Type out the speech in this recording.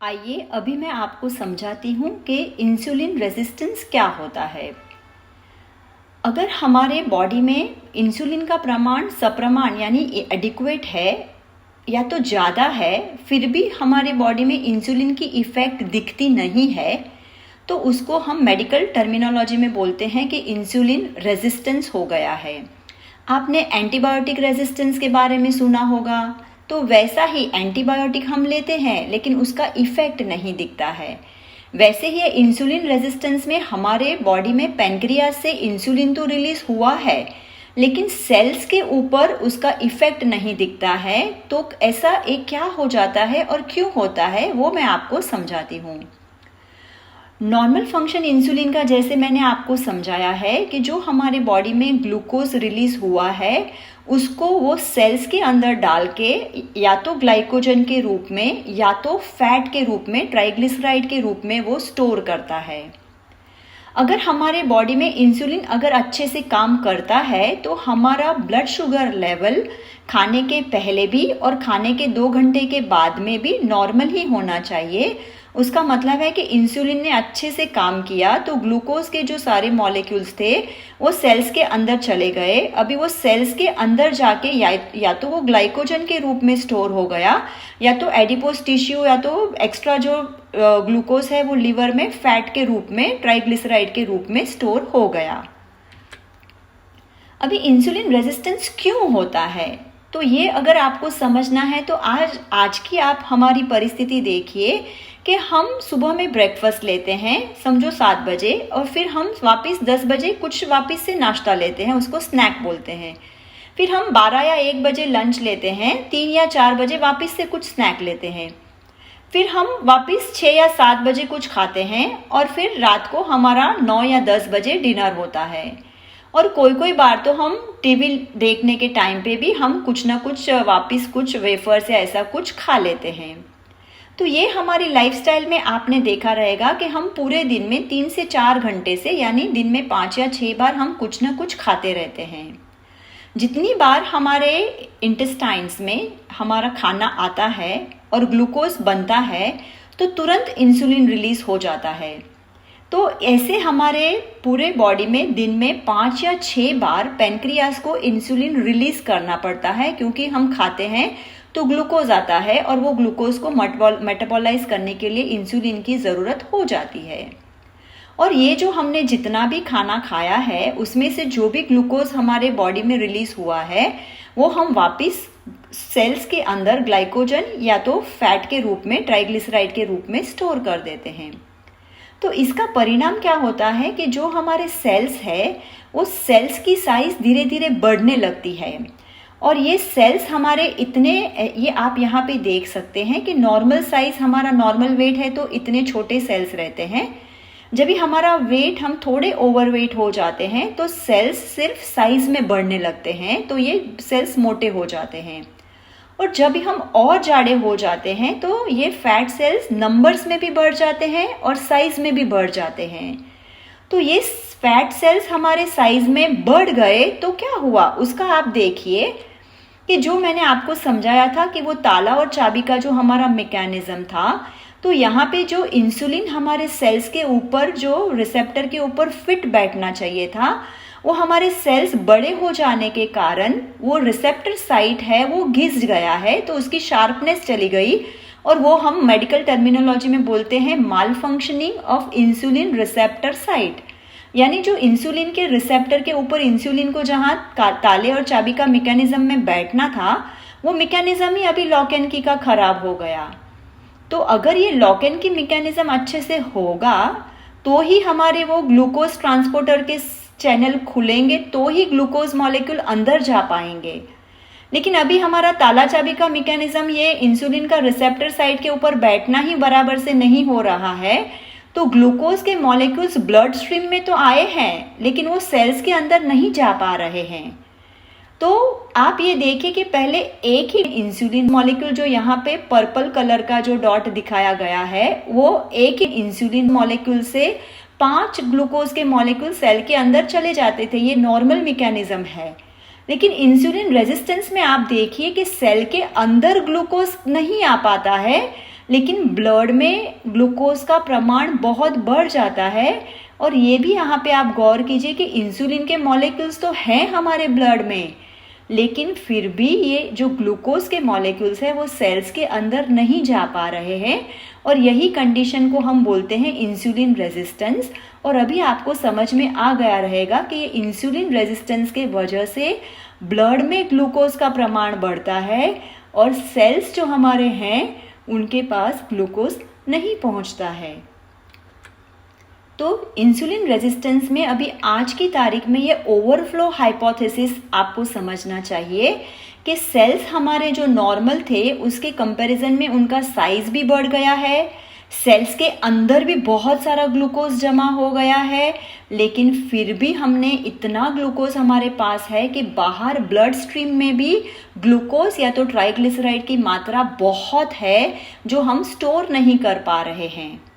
आइए अभी मैं आपको समझाती हूँ कि इंसुलिन रेजिस्टेंस क्या होता है। अगर हमारे बॉडी में इंसुलिन का प्रमाण सप्रमाण यानी एडिक्वेट है या तो ज़्यादा है, फिर भी हमारे बॉडी में इंसुलिन की इफ़ेक्ट दिखती नहीं है, तो उसको हम मेडिकल टर्मिनोलॉजी में बोलते हैं कि इंसुलिन रेजिस्टेंस हो गया है। आपने एंटीबायोटिक रेजिस्टेंस के बारे में सुना होगा, तो वैसा ही एंटीबायोटिक हम लेते हैं लेकिन उसका इफ़ेक्ट नहीं दिखता है। वैसे ही इंसुलिन रेजिस्टेंस में हमारे बॉडी में पैनक्रियास से इंसुलिन तो रिलीज हुआ है लेकिन सेल्स के ऊपर उसका इफेक्ट नहीं दिखता है। तो ऐसा एक क्या हो जाता है और क्यों होता है वो मैं आपको समझाती हूँ। नॉर्मल फंक्शन इंसुलिन का जैसे मैंने आपको समझाया है कि जो हमारे बॉडी में ग्लूकोज रिलीज हुआ है उसको वो सेल्स के अंदर डाल के या तो ग्लाइकोजन के रूप में या तो फैट के रूप में, ट्राइग्लिसराइड के रूप में वो स्टोर करता है। अगर हमारे बॉडी में इंसुलिन अगर अच्छे से काम करता है तो हमारा ब्लड शुगर लेवल खाने के पहले भी और खाने के 2 घंटे के बाद में भी नॉर्मल ही होना चाहिए। उसका मतलब है कि इंसुलिन ने अच्छे से काम किया तो ग्लूकोज के जो सारे मॉलिक्यूल्स थे वो सेल्स के अंदर चले गए। अभी वो सेल्स के अंदर जाके या तो वो ग्लाइकोजन के रूप में स्टोर हो गया या तो एडिपोज टिश्यू या तो एक्स्ट्रा जो ग्लूकोज है वो लिवर में फैट के रूप में, ट्राइग्लिसराइड के रूप में स्टोर हो गया। अभी इंसुलिन रेजिस्टेंस क्यों होता है, तो ये अगर आपको समझना है तो आज की आप हमारी परिस्थिति देखिए कि हम सुबह में ब्रेकफास्ट लेते हैं समझो 7 बजे और फिर हम वापस 10 बजे कुछ वापस से नाश्ता लेते हैं, उसको स्नैक बोलते हैं। फिर हम 12 या 1 बजे लंच लेते हैं, 3 या 4 बजे वापस से कुछ स्नैक लेते हैं। फिर हम वापस 6 या 7 बजे कुछ खाते हैं और फिर रात को हमारा 9 या 10 बजे डिनर होता है। और कोई बार तो हम टीवी देखने के टाइम पे भी हम कुछ ना कुछ वापस कुछ वेफर्स या ऐसा कुछ खा लेते हैं। तो ये हमारी लाइफस्टाइल में आपने देखा रहेगा कि हम पूरे दिन में 3 से 4 घंटे से यानी दिन में 5 या 6 बार हम कुछ ना कुछ खाते रहते हैं। जितनी बार हमारे इंटेस्टाइन्स में हमारा खाना आता है और ग्लूकोज बनता है तो तुरंत इंसुलिन रिलीज हो जाता है। तो ऐसे हमारे पूरे बॉडी में दिन में 5 या 6 बार पैनक्रियास को इंसुलिन रिलीज करना पड़ता है, क्योंकि हम खाते हैं तो ग्लूकोज आता है और वो ग्लूकोज को मेटाबॉलाइज करने के लिए इंसुलिन की ज़रूरत हो जाती है। और ये जो हमने जितना भी खाना खाया है उसमें से जो भी ग्लूकोज हमारे बॉडी में रिलीज हुआ है वो हम वापस सेल्स के अंदर ग्लाइकोजन या तो फैट के रूप में, ट्राइग्लिसराइड के रूप में स्टोर कर देते हैं। तो इसका परिणाम क्या होता है कि जो हमारे सेल्स है वो सेल्स की साइज धीरे धीरे बढ़ने लगती है। और ये सेल्स हमारे इतने, ये आप यहाँ पे देख सकते हैं कि नॉर्मल साइज, हमारा नॉर्मल वेट है तो इतने छोटे सेल्स रहते हैं। जब भी हमारा वेट, हम थोड़े ओवरवेट हो जाते हैं तो सेल्स सिर्फ साइज में बढ़ने लगते हैं, तो ये सेल्स मोटे हो जाते हैं। और जब भी हम और जाड़े हो जाते हैं तो ये फैट सेल्स नंबर्स में भी बढ़ जाते हैं और साइज में भी बढ़ जाते हैं। तो ये फैट सेल्स हमारे साइज में बढ़ गए तो क्या हुआ उसका आप देखिए कि जो मैंने आपको समझाया था कि वो ताला और चाबी का जो हमारा मैकेनिज्म था, तो यहाँ पे जो इंसुलिन हमारे सेल्स के ऊपर, जो रिसेप्टर के ऊपर फिट बैठना चाहिए था, वो हमारे सेल्स बड़े हो जाने के कारण वो रिसेप्टर साइट है वो घिस गया है, तो उसकी शार्पनेस चली गई और वो हम मेडिकल टर्मिनोलॉजी में बोलते हैं malfunctioning of insulin receptor site. यानी जो इंसुलिन के रिसेप्टर के ऊपर इंसुलिन को जहाँ ताले और चाबी का मैकेनिज्म में बैठना था वो मैकेनिज्म ही अभी लॉक एंड की का खराब हो गया। तो अगर ये लॉक एंड की मैकेनिज्म अच्छे से होगा तो ही हमारे वो ग्लूकोज ट्रांसपोर्टर के चैनल खुलेंगे, तो ही ग्लूकोज मॉलिक्यूल अंदर जा पाएंगे। लेकिन अभी हमारा ताला चाबी का मैकेनिज्म, ये इंसुलिन का रिसेप्टर साइट के ऊपर बैठना ही बराबर से नहीं हो रहा है, तो ग्लूकोज के मॉलिक्यूल्स ब्लड स्ट्रीम में तो आए हैं लेकिन वो सेल्स के अंदर नहीं जा पा रहे हैं। तो आप ये देखिए कि पहले एक ही इंसुलिन मॉलिक्यूल, जो यहाँ पे पर्पल कलर का जो डॉट दिखाया गया है, वो एक ही इंसुलिन मॉलिक्यूल से 5 ग्लूकोज के मॉलिक्यूल सेल के अंदर चले जाते थे। ये नॉर्मल मैकेनिज्म है। लेकिन इंसुलिन रेजिस्टेंस में आप देखिए कि सेल के अंदर ग्लूकोज नहीं आ पाता है, लेकिन ब्लड में ग्लूकोज का प्रमाण बहुत बढ़ जाता है। और ये भी यहाँ पे आप गौर कीजिए कि इंसुलिन के मॉलिक्यूल्स तो हैं हमारे ब्लड में, लेकिन फिर भी ये जो ग्लूकोज के मॉलिक्यूल्स है वो सेल्स के अंदर नहीं जा पा रहे हैं, और यही कंडीशन को हम बोलते हैं इंसुलिन रेजिस्टेंस। और अभी आपको समझ में आ गया रहेगा कि ये इंसुलिन रेजिस्टेंस के वजह से ब्लड में ग्लूकोज का प्रमाण बढ़ता है और सेल्स जो हमारे हैं उनके पास ग्लूकोज नहीं पहुंचता है। तो इंसुलिन रेजिस्टेंस में अभी आज की तारीख में ये ओवरफ्लो हाइपोथेसिस आपको समझना चाहिए कि सेल्स हमारे जो नॉर्मल थे उसके कंपैरिजन में उनका साइज भी बढ़ गया है, सेल्स के अंदर भी बहुत सारा ग्लूकोज जमा हो गया है, लेकिन फिर भी हमने इतना ग्लूकोज हमारे पास है कि बाहर ब्लड स्ट्रीम में भी ग्लूकोज या तो ट्राइग्लिसराइड की मात्रा बहुत है जो हम स्टोर नहीं कर पा रहे हैं।